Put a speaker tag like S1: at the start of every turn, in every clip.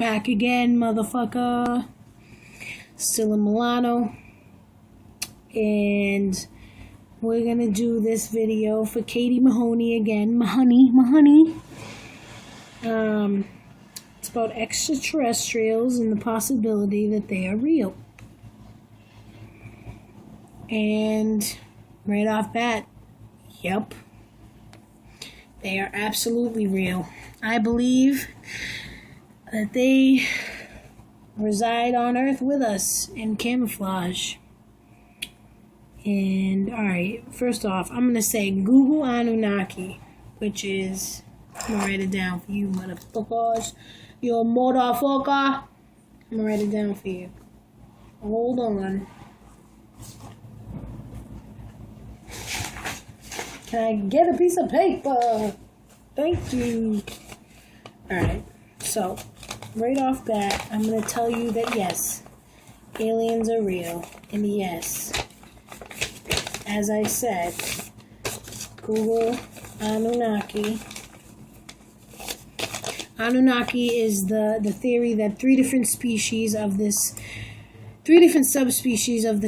S1: Back again, motherfucker. Still in Milano. And we're gonna do this video for Katie Mahoney again. Mahoney. It's about extraterrestrials and the possibility that they are real. And right off bat, yep. They are absolutely real. I believe that they reside on Earth with us in camouflage. And, alright, first off, I'm going to say Google Anunnaki, which is, I'm going to write it down for you motherfuckers. You a motherfucker. I'm going to write it down for you. Hold on. Can I get a piece of paper? Thank you. Alright, so, right off bat, I'm going to tell you that yes, aliens are real. And yes, as I said, Google Anunnaki. Anunnaki is the theory that three different subspecies of the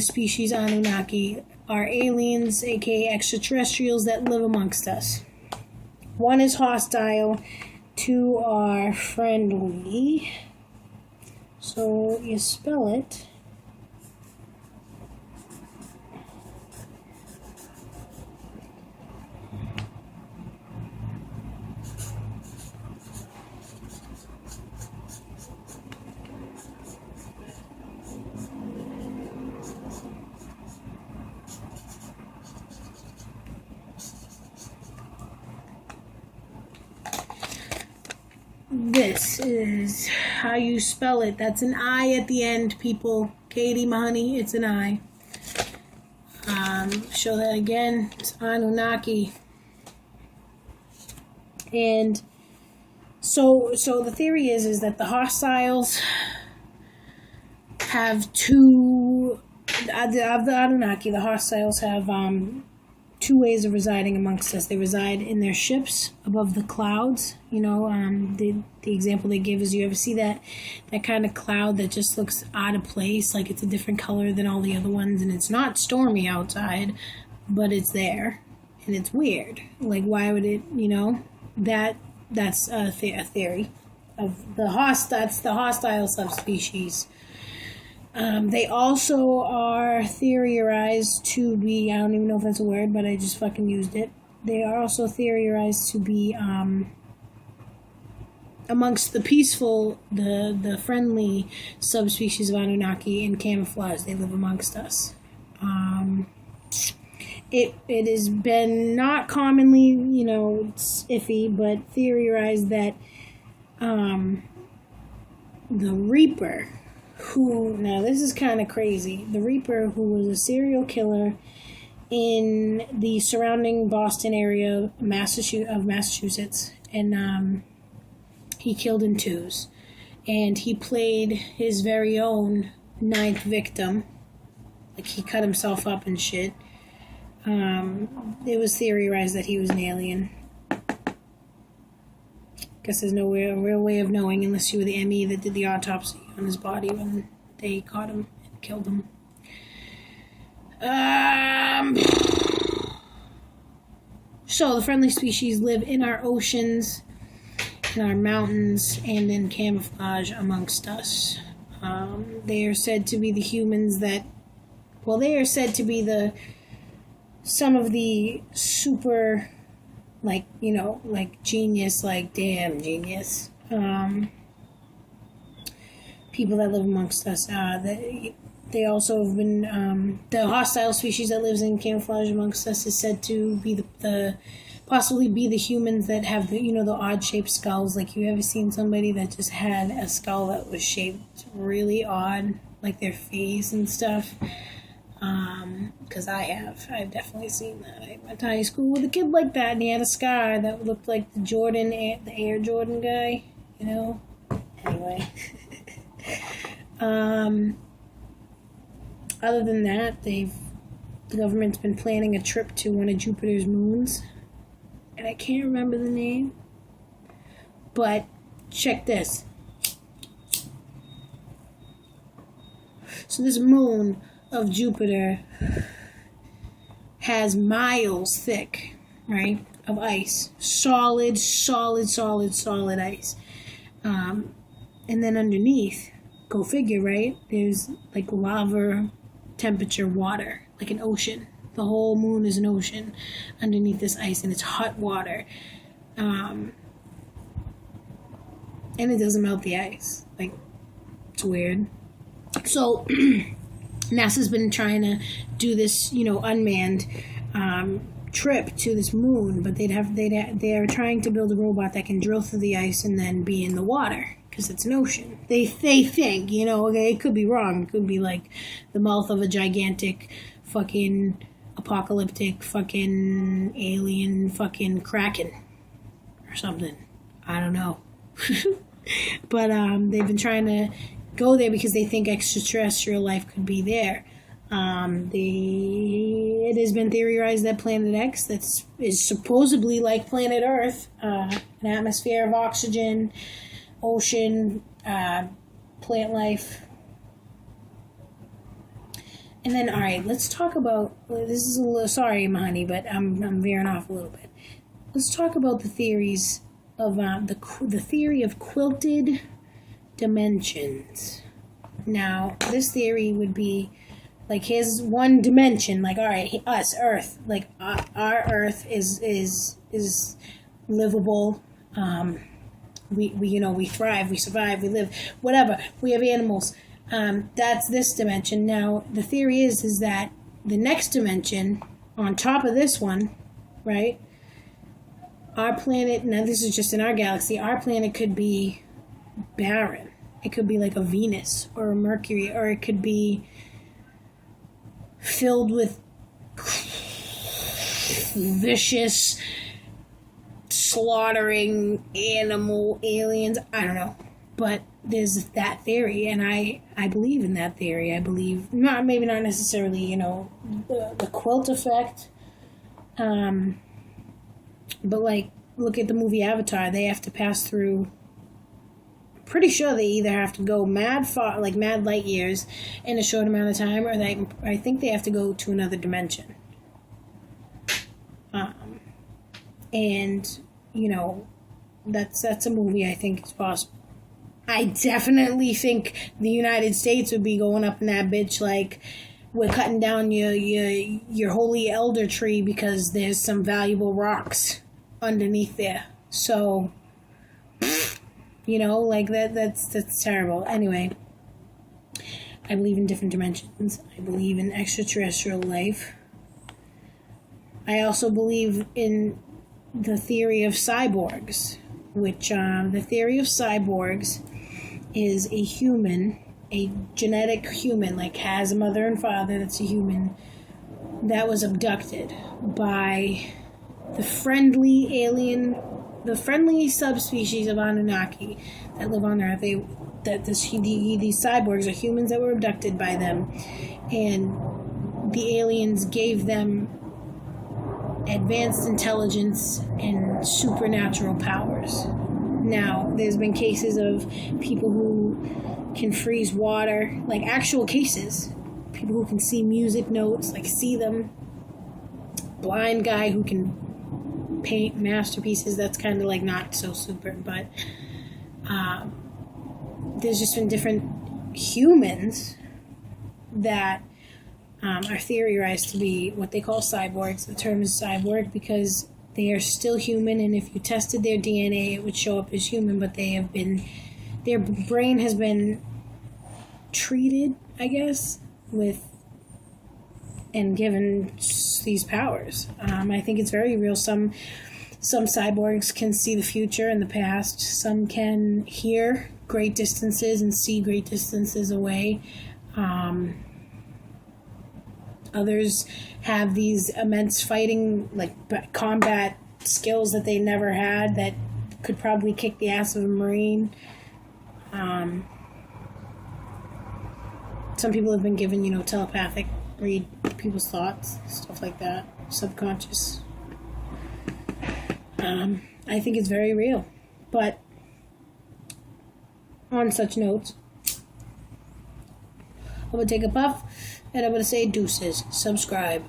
S1: species Anunnaki are aliens, aka extraterrestrials that live amongst us. One is hostile, two are friendly. So you spell it. This is how you spell it. That's an I at the end, people. Katie Mahoney, it's an I. Show that again. It's Anunnaki. And so the theory is that the hostiles have two, of the Anunnaki, the hostiles have two ways of residing amongst us. They reside in their ships above the clouds. You know, the example they give is, you ever see that kind of cloud that just looks out of place, like it's a different color than all the other ones, and it's not stormy outside, but it's there, and it's weird. Like, why would it, you know? That's a theory of that's the hostile subspecies. They also are theorized to be, I don't even know if that's a word, but I just fucking used it. They are also theorized to be amongst the peaceful, the friendly subspecies of Anunnaki in camouflage. They live amongst us. It has been not commonly, you know, it's iffy, but theorized that the Reaper, who, now this is kind of crazy, the Reaper, who was a serial killer in the surrounding Boston area of Massachusetts, and he killed in twos, and he played his very own ninth victim, like he cut himself up and shit. It was theorized that he was an alien. Guess there's no real way of knowing unless you were the ME that did the autopsy on his body when they caught him and killed him. So the friendly species live in our oceans, in our mountains, and in camouflage amongst us. They are said to be the humans that, well, they are said to be some of the super, like, you know, like genius, like damn genius, people that live amongst us. They also have been, the hostile species that lives in camouflage amongst us is said to be possibly be the humans that have the, you know, the odd shaped skulls. Like, you ever seen somebody that just had a skull that was shaped really odd, like their face and stuff? Because I've definitely seen that. I went to high school with a kid like that, and he had a scar that looked like the Air Jordan guy, you know? Anyway. Other than that, the government's been planning a trip to one of Jupiter's moons, and I can't remember the name, but check this. So this moon of Jupiter has miles thick, right, of ice. Solid ice. And then underneath, go figure, right, there's like lava temperature water, like an ocean. The whole moon is an ocean underneath this ice, and it's hot water. And it doesn't melt the ice. Like, it's weird. So NASA's been trying to do this, unmanned trip to this moon, but they're trying to build a robot that can drill through the ice and then be in the water because it's an ocean. They think, it could be wrong. It could be like the mouth of a gigantic fucking apocalyptic fucking alien fucking kraken or something. I don't know. But they've been trying to go there because they think extraterrestrial life could be there. It has been theorized that Planet X is supposedly like planet Earth, an atmosphere of oxygen, ocean, plant life. And then, all right, let's talk about, this is a little, sorry, honey, but I'm veering off a little bit. Let's talk about the theories of, the theory of quilted dimensions. Now, this theory would be, like, here's one dimension, like, all right, us, Earth, like, our Earth is livable. We thrive, we survive, we live, whatever. We have animals. That's this dimension. Now, the theory is that the next dimension, on top of this one, right, our planet, now this is just in our galaxy, our planet could be barren. It could be like a Venus or a Mercury, or it could be filled with vicious, slaughtering animal aliens. I don't know. But there's that theory, and I believe in that theory. I believe, maybe not necessarily, the quilt effect. But, like, look at the movie Avatar. They have to pass through, pretty sure they either have to go mad light years in a short amount of time, or I think they have to go to another dimension. And, that's a movie I think is possible. I definitely think the United States would be going up in that bitch like, we're cutting down your holy elder tree because there's some valuable rocks underneath there. So, like that's terrible. Anyway, I believe in different dimensions. I believe in extraterrestrial life. I also believe in the theory of cyborgs, which the theory of cyborgs is a human, a genetic human, like has a mother and father that's a human, that was abducted by the friendly subspecies of Anunnaki that live on Earth. These cyborgs are humans that were abducted by them, and the aliens gave them advanced intelligence and supernatural powers. Now, there's been cases of people who can freeze water, like actual cases. People who can see music notes, like see them. Blind guy who can paint masterpieces. That's kind of like not so super, but there's just been different humans that are theorized to be what they call cyborgs. The term is cyborg because they are still human, and if you tested their DNA, it would show up as human, but their brain has been treated, I guess, with and given these powers. I think it's very real. Some cyborgs can see the future and the past. Some can hear great distances and see great distances away. Others have these immense fighting, like combat skills that they never had that could probably kick the ass of a Marine. Some people have been given, telepathic, read people's thoughts, stuff like that, subconscious. I think it's very real. But on such notes, I'm gonna take a puff, and I'm gonna say deuces. Subscribe.